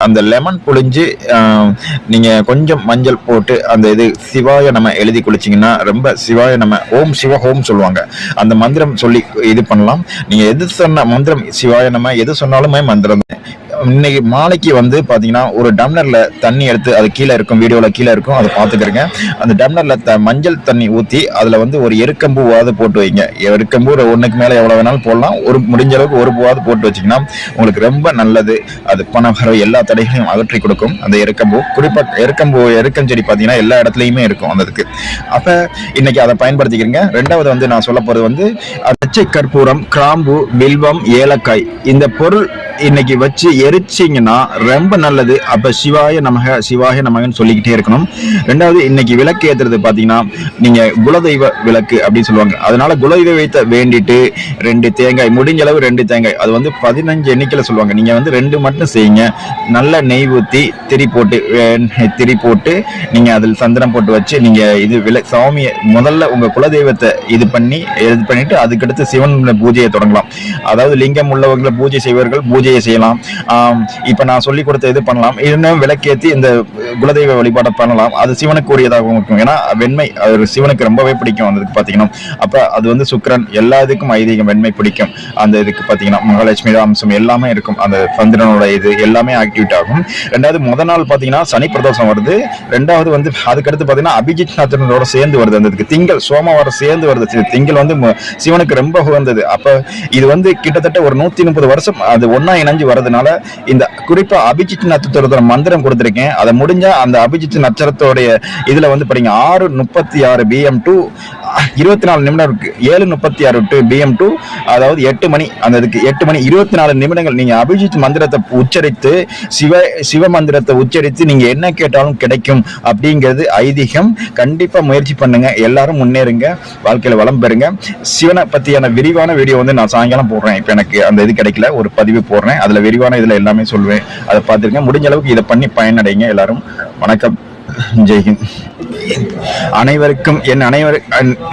அந்த லெமன் புழிஞ்சு நீங்கள் கொஞ்சம் மஞ்சள் போட்டு அந்த இது சிவாய நம்ம எழுதி குளிச்சிங்கன்னா ரொம்ப சிவாய நம்ம ஓம் சிவ ஹோம் சொல்லுவாங்க. அந்த மந்திரம் சொல்லி இது பண்ணலாம். நீங்கள் எது சொன்ன மந்திரம் சிவாய நம்ம எது சொன்னாலுமே மந்திரம். இன்னைக்கு மாலைக்கு வந்து பார்த்தீங்கன்னா ஒரு டம்ளர்ல தண்ணி எடுத்து அது கீழே இருக்கும், வீடியோவில் கீழே இருக்கும், அதை பார்த்துக்கிறேங்க. அந்த டம்ளர்ல மஞ்சள் தண்ணி ஊற்றி அதில் வந்து ஒரு எருக்கம்பூவாவது போட்டு வைங்க. எருக்கம்பூ ஒன்றுக்கு மேலே எவ்வளோ வேணாலும் போடலாம். ஒரு முடிஞ்ச அளவுக்கு ஒரு பூவாவது போட்டு வச்சிங்கன்னா உங்களுக்கு ரொம்ப நல்லது. அது பண வரவு எல்லா தடைகளையும் அகற்றி கொடுக்கும். அந்த எருக்கம்பூ குறிப்பாக எருக்கம் செடி பார்த்தீங்கன்னா எல்லா இடத்துலையுமே இருக்கும் அந்த இதுக்கு. அப்போ இன்னைக்கு அதை பயன்படுத்திக்கிறீங்க. ரெண்டாவது வந்து நான் சொல்ல போகிறது வந்து பச்சை கற்பூரம், கிராம்பு, வில்வம், ஏலக்காய் இந்த பொருள் இன்னைக்கு வச்சு எரிச்சிங்கன்னா ரொம்ப நல்லது. அப்ப சிவாய நமக சிவாய நமகன்னு சொல்லிக்கிட்டே இருக்கணும். ரெண்டாவது இன்னைக்கு விளக்கு ஏத்துறது பாத்தீங்கன்னா நீங்க குலதெய்வ விளக்கு அப்படின்னு சொல்லுவாங்க. அதனால குலதெய்வத்தை வேண்டிட்டு 2 தேங்காய், முடிஞ்ச அளவு 2 தேங்காய், அது வந்து 15 எண்ணிக்கையில சொல்லுவாங்க. நீங்க வந்து 2 மட்டும் செய்யுங்க. நல்ல நெய் ஊத்தி திரி போட்டு நீங்க அதில் சந்திரம் போட்டு வச்சு நீங்க இது சாமியை முதல்ல உங்க குலதெய்வத்தை இது பண்ணிட்டு அதுக்கடுத்து சிவன் பூஜையை தொடங்கலாம். அதாவது லிங்கம் உள்ளவங்களை பூஜை செய்வர்கள் பூஜையை செய்யலாம். இப்ப நான் சொல்லி கொடுத்த இது பண்ணலாம். இன்னும் விளக்கேற்றி இந்த குலதெய்வ வழிபாடை பண்ணலாம். அது சிவனுக்கு உரியதாகவும் இருக்கும். ஏன்னா வெண்மை அது சிவனுக்கு ரொம்பவே பிடிக்கும். அதுக்கு பாத்தீங்கன்னா அப்ப அது வந்து சுக்கிரன் எல்லா இதுக்கும் ஐதீகம் வெண்மை பிடிக்கும். அந்த இதுக்கு பாத்தீங்கன்னா மகாலட்சுமி அம்சம் எல்லாமே இருக்கும். அந்த சந்திரனோட இது எல்லாமே ஆக்டிவேட் ஆகும். ரெண்டாவது முதல் நாள் பாத்தீங்கன்னா சனி பிரதோஷம் வருது. ரெண்டாவது வந்து அதுக்கடுத்து பாத்தீங்கன்னா அபிஜித் நட்சத்திரத்தோட சேர்ந்து வருது. அந்த இதுக்கு திங்கள் சோமவாரம் சேர்ந்து வருது. திங்கள் வந்து சிவனுக்கு ரொம்ப உகந்தது. அப்ப இது வந்து கிட்டத்தட்ட ஒரு 130 வருஷம் அது ஒன்னா இணைஞ்சு வரதுனால இந்த குறிப்பா அபிஜித் நட்சத்திரத்தோட மந்திரம் கொடுத்திருக்கேன். அதை முடிஞ்சா அந்த அபிஜித் நட்சத்திரத்தோடைய இதுல வந்து பாருங்க 6:36 PM to 24 நிமிடம் இருக்கு. 7:36 to PM to அதாவது 8 மணி. அந்த இதுக்கு 8 மணி 24 நிமிடங்கள் நீங்க அபிஜித் மந்திரத்தை உச்சரித்து சிவ மந்திரத்தை உச்சரித்து நீங்க என்ன கேட்டாலும் கிடைக்கும் அப்படிங்கிறது ஐதீகம். கண்டிப்பா முயற்சி பண்ணுங்க. எல்லாரும் முன்னேறுங்க, வாழ்க்கையில வளம் பெறுங்க. சிவனை பத்தியான விரிவான வீடியோ வந்து நான் சாயங்காலம் போடுறேன். இப்ப எனக்கு அந்த இது கிடைக்கல, ஒரு பதிவு போடுறேன். அதுல விரிவான இதுல எல்லாமே சொல்லுவேன். அதை பார்த்துருங்க. முடிஞ்ச அளவுக்கு இதை பண்ணி பயனடைங்க. எல்லாரும் வணக்கம், ஜெய்ஹிந்த். அனைவருக்கும் என்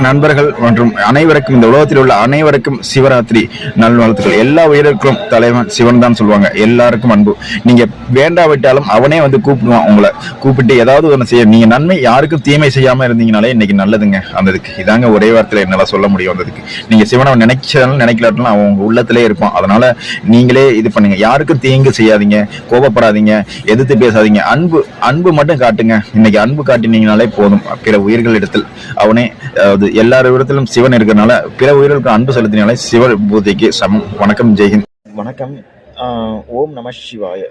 நண்பர்கள் மற்றும் அனைவருக்கும் இந்த உலகத்தில் உள்ள அனைவருக்கும் சிவராத்திரி நல்வாழ்த்துக்கள். எல்லா உயிர்களுக்கும் தலைவன் சிவன் தான் சொல்லுவாங்க. எல்லாருக்கும் அன்பு. நீங்க வேண்டாவிட்டாலும் அவனே வந்து கூப்பிடுவான். உங்களை கூப்பிட்டு ஏதாவது ஒன்று செய்ய. நீங்க நன்மை யாருக்கும் தீமை செய்யாம இருந்தீங்கனாலே இன்னைக்கு நல்லதுங்க. அந்ததுக்கு இதாங்க ஒரே வார்த்தையில என்னால சொல்ல முடியும். அந்ததுக்கு நீங்க சிவனை நினைச்சாலும் நினைக்கலாட்டாலும் அவன் உங்க உள்ளத்திலே இருப்பான். அதனால நீங்களே இது பண்ணுங்க. யாருக்கும் தீங்கு செய்யாதீங்க, கோபப்படாதீங்க, எதிர்த்து பேசாதீங்க. அன்பு மட்டும் காட்டுங்க. இன்னைக்கு அன்பு காட்டினீங்கனாலே போதும். பிற உயிர்கள் இடத்தில் அவனே எல்லார் இடத்திலும் சிவன் இருக்கிறதுனால பிற உயிர்களுக்கு அன்பு செலுத்தினாலே சிவ பூஜைக்கு சமம். வணக்கம், ஜெய்ஹிந்த். வணக்கம். ஓம் நம சிவாய.